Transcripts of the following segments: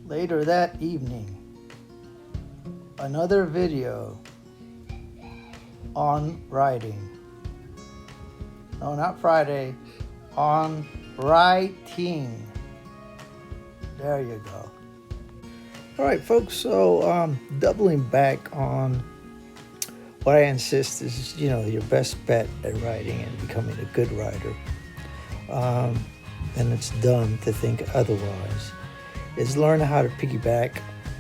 Later that evening, another video on writing. No, not Friday, on writing. There you go. All right, folks, so doubling back on what I insist is, your best bet at writing and becoming a good writer. And it's dumb to think otherwise. Is learn how to piggyback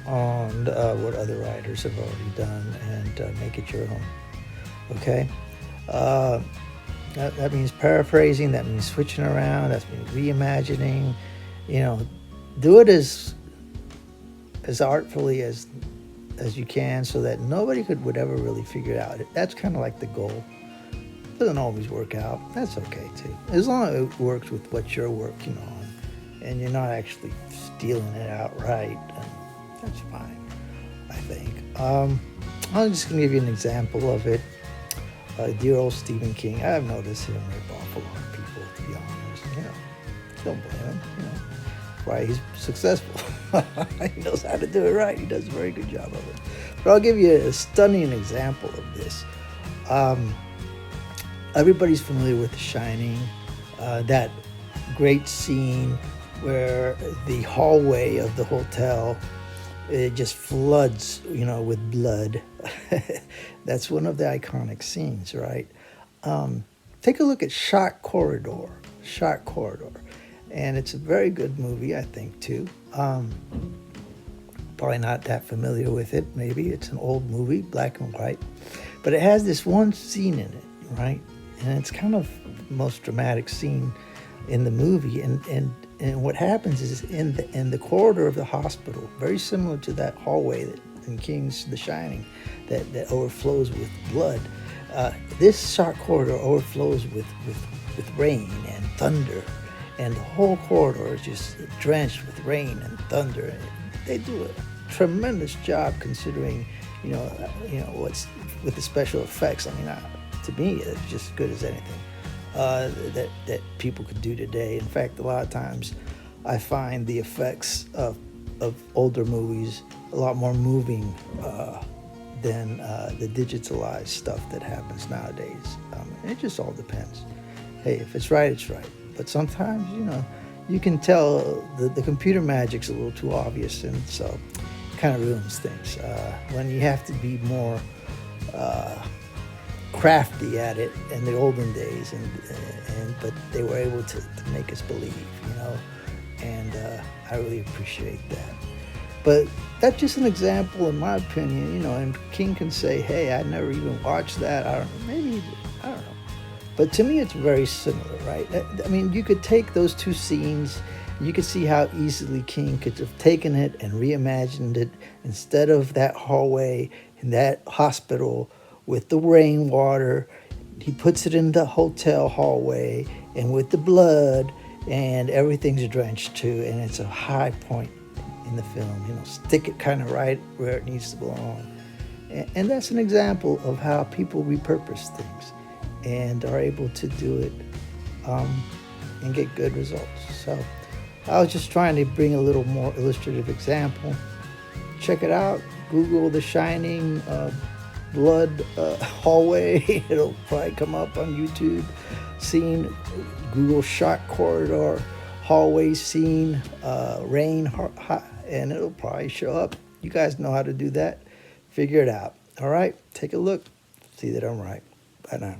on what other writers have already done and make it your own. Okay? That means paraphrasing, that means switching around, that means reimagining. Do it as artfully as you can so that nobody would ever really figure it out. That's kind of like the goal. It doesn't always work out. That's okay too. As long as it works with what you're working on and you're not actually stealing it outright, that's fine, I think. I'm just going to give you an example of it. Dear old Stephen King. I've noticed him rip off a lot of people, to be honest. Don't blame him. Right, he's successful. He knows how to do it right. He does a very good job of it. But I'll give you a stunning example of this. Everybody's familiar with The Shining, that great scene where the hallway of the hotel, it just floods, with blood. That's one of the iconic scenes, right? Take a look at Shock Corridor. And it's a very good movie, I think, too. Probably not that familiar with it. Maybe it's an old movie, black and white. But it has this one scene in it, right? And it's kind of the most dramatic scene in the movie. And what happens is in the corridor of the hospital, very similar to that hallway that in King's The Shining that overflows with blood. This Shock Corridor overflows with rain and thunder. And the whole corridor is just drenched with rain and thunder. They do a tremendous job considering, what's with the special effects. I mean, to me, it's just as good as anything that people could do today. In fact, a lot of times I find the effects of older movies a lot more moving than the digitalized stuff that happens nowadays. And it just all depends. Hey, if it's right, it's right. But sometimes, you can tell the computer magic's a little too obvious, and so it kind of ruins things. When you have to be more crafty at it in the olden days, but they were able to make us believe, and I really appreciate that. But that's just an example, in my opinion, and King can say, hey, I never even watched that. I don't know. But to me, it's very similar, right? I mean, you could take those two scenes, you could see how easily King could have taken it and reimagined it instead of that hallway in that hospital with the rainwater. He puts it in the hotel hallway and with the blood, and everything's drenched too, and it's a high point in the film. Stick it kind of right where it needs to belong. And that's an example of how people repurpose things and are able to do it and get good results. So I was just trying to bring a little more illustrative example. Check it out. Google The Shining blood hallway. It'll probably come up on YouTube. Scene. Google Shock Corridor hallway scene, rain, and it'll probably show up. You guys know how to do that. Figure it out. All right? Take a look. See that I'm right. Bye now.